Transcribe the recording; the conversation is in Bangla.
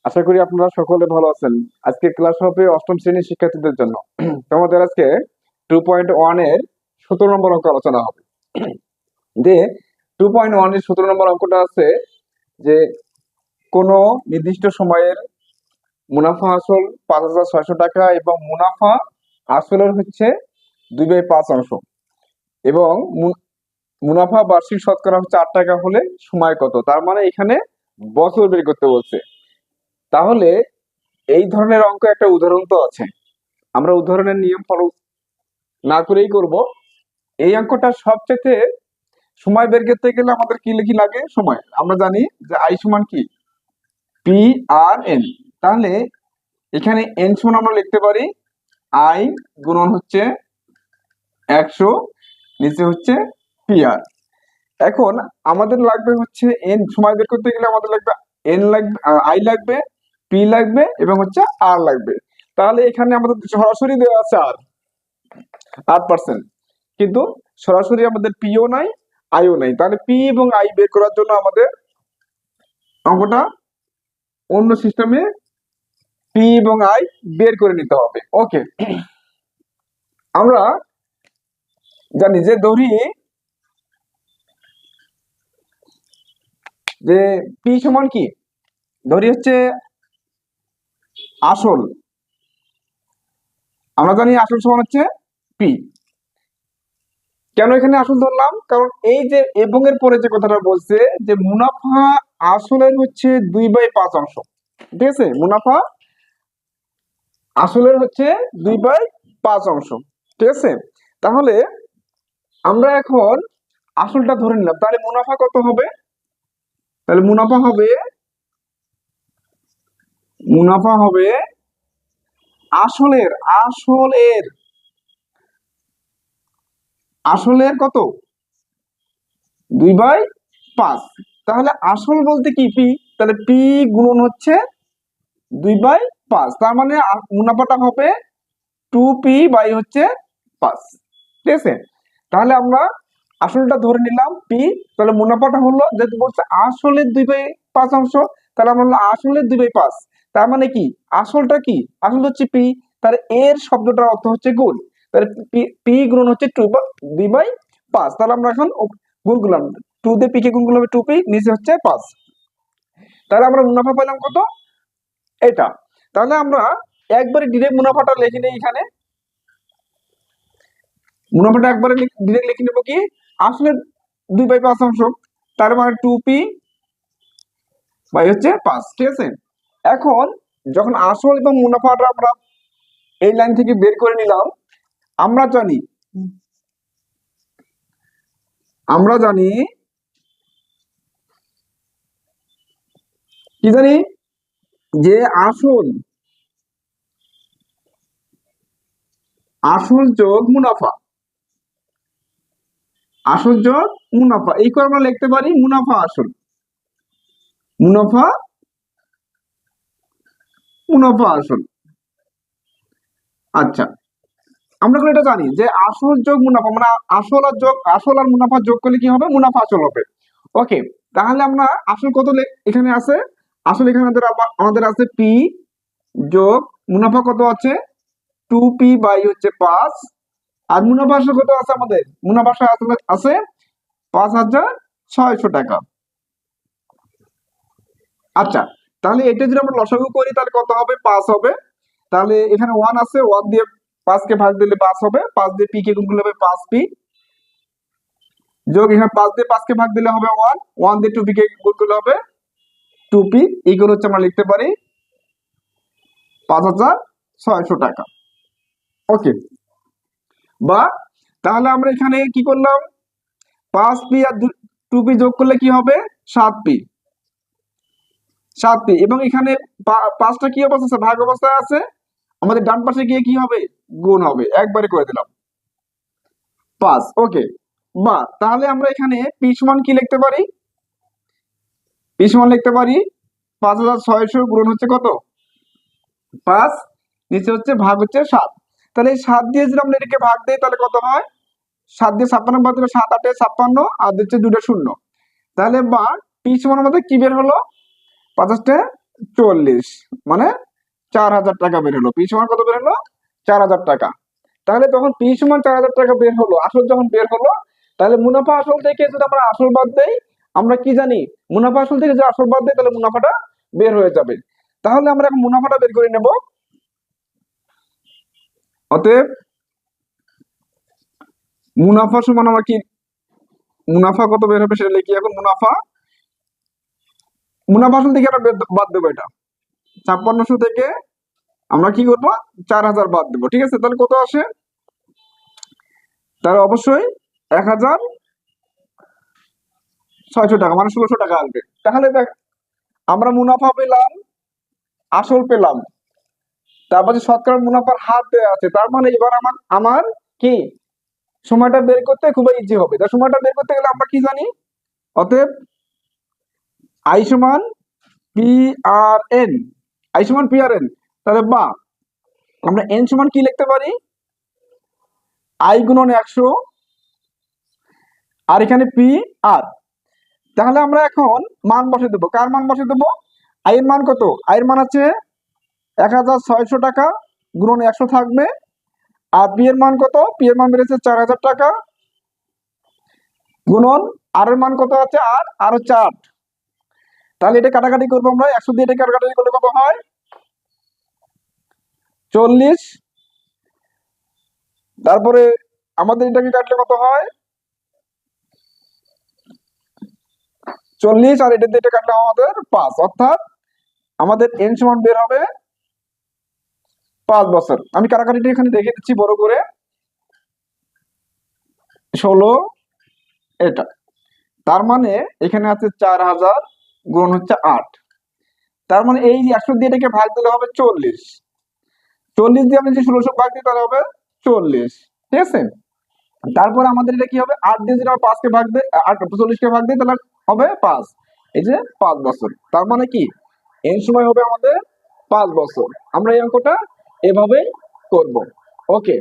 আশা করি আপনারা সকলে ভালো আছেন। আজকে ক্লাস হবে অষ্টম শ্রেণীর শিক্ষার্থীদের জন্য। তোমাদের আজকে 2.1 এর 17 নম্বর অঙ্ক আলোচনা হবে। যে 2.1 এর 17 নম্বর অঙ্কটা আছে যে কোনো নির্দিষ্ট সময়ের মুনাফা আসল 5,600 টাকা এবং মুনাফা আসলের হচ্ছে 2/5 এবং মুনাফা বার্ষিক শতকরা হচ্ছে 8 টাকা হলে সময় কত? তার মানে এখানে বছর বের করতে বলছে। তাহলে এই ধরনের অঙ্ক একটা উদাহরণ তো আছে, আমরা উদাহরণের নিয়ম ফলো না করেই করব। এই অঙ্কটা সবচেয়ে সময় বের করতে গেলে আমাদের কি লিখি লাগে? সময়। আমরা জানি যে আই সমান কি পি আর এন। তাহলে এখানে এন সমান আমরা লিখতে পারি আই গুণন হচ্ছে 100, নিচে হচ্ছে পি আর। এখন আমাদের লাগবে হচ্ছে এন, সময় বের করতে গেলে আমাদের লাগবে এন লাগবে, আই লাগবে, পি লাগবে এবং হচ্ছে আর লাগবে। তাহলে এখানে আমাদের সরাসরি দেওয়া আছে আর 8%, কিন্তু সরাসরি আমাদের পিও নাই আইও নাই। তাহলে পি এবং আই বের করার জন্য আমাদের অঙ্কটা অন্য সিস্টেমে পি এবং আই বের করে নিতে হবে। ওকে, আমরা জানি যে ধরি যে পি সমান কি, ধরি হচ্ছে আসল। আমরা জানি আসল সমান হচ্ছে পি। কেন এখানে আসল ধরলাম? কারণ এই যে এবং এর পরে যে কথাটা বলছে যে মুনাফা আসলের হচ্ছে 2/5, ঠিক আছে? মুনাফা আসলের হচ্ছে 2/5, ঠিক আছে? তাহলে আমরা এখন আসলটা ধরে নিলাম, তাহলে মুনাফা কত হবে? তাহলে মুনাফা হবে আসলের আসলের আসলের কত? 2/5। তাহলে আসল বলতে কি পি, তাহলে পি গুণন হচ্ছে 2/5, তার মানে মুনাফাটা হবে 2p/5, ঠিক আছে? তাহলে আমরা আসলটা ধরে নিলাম পি, তাহলে মুনাফাটা হলো, যেহেতু বলছে আসলের 2/5, তাহলে আমরা হলো আসলের 2/5। তার মানে কি আসলটা কি? আসল হচ্ছে পি, তাহলে এর শব্দটার অর্থ হচ্ছে গুণ। তাহলে পি গুণ হচ্ছে 2/5, তাহলে আমরা এখন গুণ করলাম, 2 দিয়ে পি কে গুণ করলে হবে 2p, নিচে হচ্ছে 5। তাহলে আমরা মুনাফা পেলাম কত? এটা। তাহলে আমরা একবারে ডিরেক্ট মুনাফাটা লিখে নিই। এখানে মুনাফাটা একবারে ডিরেক্ট লিখে নেবো কি আসলে 2/5, তার মানে 2p/5, ঠিক আছে? এখন যখন আসল এবং মুনাফাটা আমরা এই লাইন থেকে বের করে নিলাম, আমরা জানি আমরা জানি কি জানি যে আসল যোগ মুনাফা, আসল যোগ মুনাফা এই করে আমরা লিখতে পারি মুনাফা আসল, মুনাফা মুনাফা আসল। আচ্ছা, আমরা এটা জানি যে আসল যোগ মুনাফা মানে আসল আর মুনাফা যোগ করলে কি হবে? মুনাফা আসল হবে। ওকে, তাহলে আমরা আসল কত এখানে আছে? আসল এখানে আমাদের আছে পি যোগ মুনাফা কত আছে? 2p/5। আর মুনাফা আসল কত আছে? আমাদের মুনাফা আসল আছে 5,600 টাকা। আচ্ছা, তাহলে এটা যদি আমরা লসাগু করি তাহলে কত হবে? 5 হবে। তাহলে এখানে 1 আছে, 1 দিয়ে 5 কে ভাগ দিলে 5 হবে, 5 দিয়ে পি কে গুণ করলে হবে 5p, যোগ এখানে 5 দিয়ে 5 কে ভাগ দিলে হবে 1, 1 দিয়ে 2p কে গুণ করলে হবে 2p, এইগুলো হচ্ছে আমরা লিখতে পারি 5,600 টাকা। ওকে, বা তাহলে আমরা এখানে কি করলাম? 5p আর 2p যোগ করলে কি হবে? 7p, 7p, এবং এখানে 5টা কি অবস্থা আছে? ভাগ অবস্থায় আছে। আমাদের ডান পাশে গিয়ে কি হবে? গুণ হবে। একবারে করে দিলাম 5। ওকে, বা তাহলে আমরা এখানে পি সমান কি লিখতে পারি? পি সমান লিখতে পারি 5,600 গুণ হচ্ছে কত? 5, নিচে হচ্ছে ভাগ হচ্ছে 7। তাহলে এই 7 দিয়ে যদি আমরা এটাকে ভাগ দিই তাহলে কত হয়? 7 দিয়ে 56 ভাগ দিলে 7 8 56, আর দিচ্ছে 2টা শূন্য। তাহলে বা পি সমান আমাদের কি বের হলো? 50 40, মানে 4,000 টাকা বের হলো। পি সমান কত বের হলো? 4,000 টাকা। তাহলে তখন পি সমান 4,000 টাকা বের হলো, আসল যখন বের হলো, তাহলে মুনাফা আসল থেকে যদি আমরা আসল বাদ দেই, আমরা কি জানি মুনাফা আসল থেকে যদি আসল বাদ দেই তাহলে মুনাফাটা বের হয়ে যাবে। তাহলে আমরা এখন মুনাফাটা বের করে নেব। অতএব মুনাফা সমান আমার কি, মুনাফা কত বের হবে সেটা লিখি এখন। মুনাফা মুনাফা আসল থেকে আমরা বাদ দেবো এটা 5600 থেকে আমরা কি করবো 4,000 বাদ দেবো, ঠিক আছে? তাহলে কত আসে? তাহলে অবশ্যই 1,600 টাকা, মানে 1600 টাকা আসবে। তাহলে দেখ আমরা মুনাফা পেলাম, আসল পেলাম, তারপর যে শতকরা মুনাফার হার দেওয়া আছে, তার মানে এবার আমার আমার কি সময়টা বের করতে খুবই ইজি হবে। তার সময়টা বের করতে গেলে আমরা কি জানি? অতএব আই সমান পি আর এন, আই সমান পি আর এন। তাহলে বা আমরা এন সমান কি লিখতে পারি? আই গুণন 100 আর এখানে পি আর। তাহলে আমরা এখন মান বসে দেবো। কার মান বসে দেবো? আই এর মান কত? আই এর মান আছে 1,600 টাকা, গুণন 100 থাকবে। আর পি এর মান কত? পি এর মান বেড়েছে 4,000 টাকা, গুণন আর এর মান কত আছে? আর আর হচ্ছে 8। তাহলে এটা কাটাকাটি করবো আমরা, 100 দিয়ে এটা কাটাকাটি করলে কত হয়? 40। তারপরে আমাদের এটাকে কাটলে কত হয়? 40, আর এটা দিয়ে এটা কাটলে আমাদের 5, অর্থাৎ আমাদের এন সমান বের হবে 5 বছর। আমি কাটাকাটিটা এখানে দেখে দিচ্ছি বড় করে। 16 এটা, তার মানে এখানে আছে 4,000 গুণ হচ্ছে 8। তার মানে এই 100 দিয়ে এটাকে ভাগ দিলে হবে 40। 40 দিয়ে আমি যে 1600 ভাগ দিই তাহলে হবে 40, ঠিক আছে? তারপর আমাদের এটা কি হবে? 8 দিয়ে যদি আমরা 5 কে ভাগ দিই, 40 কে ভাগ দিই তাহলে হবে 5। এই যে 5 বছর। তার মানে কি এর সময় হবে আমাদের 5 বছর। আমরা এই অঙ্কটা এভাবেই করব। ওকে।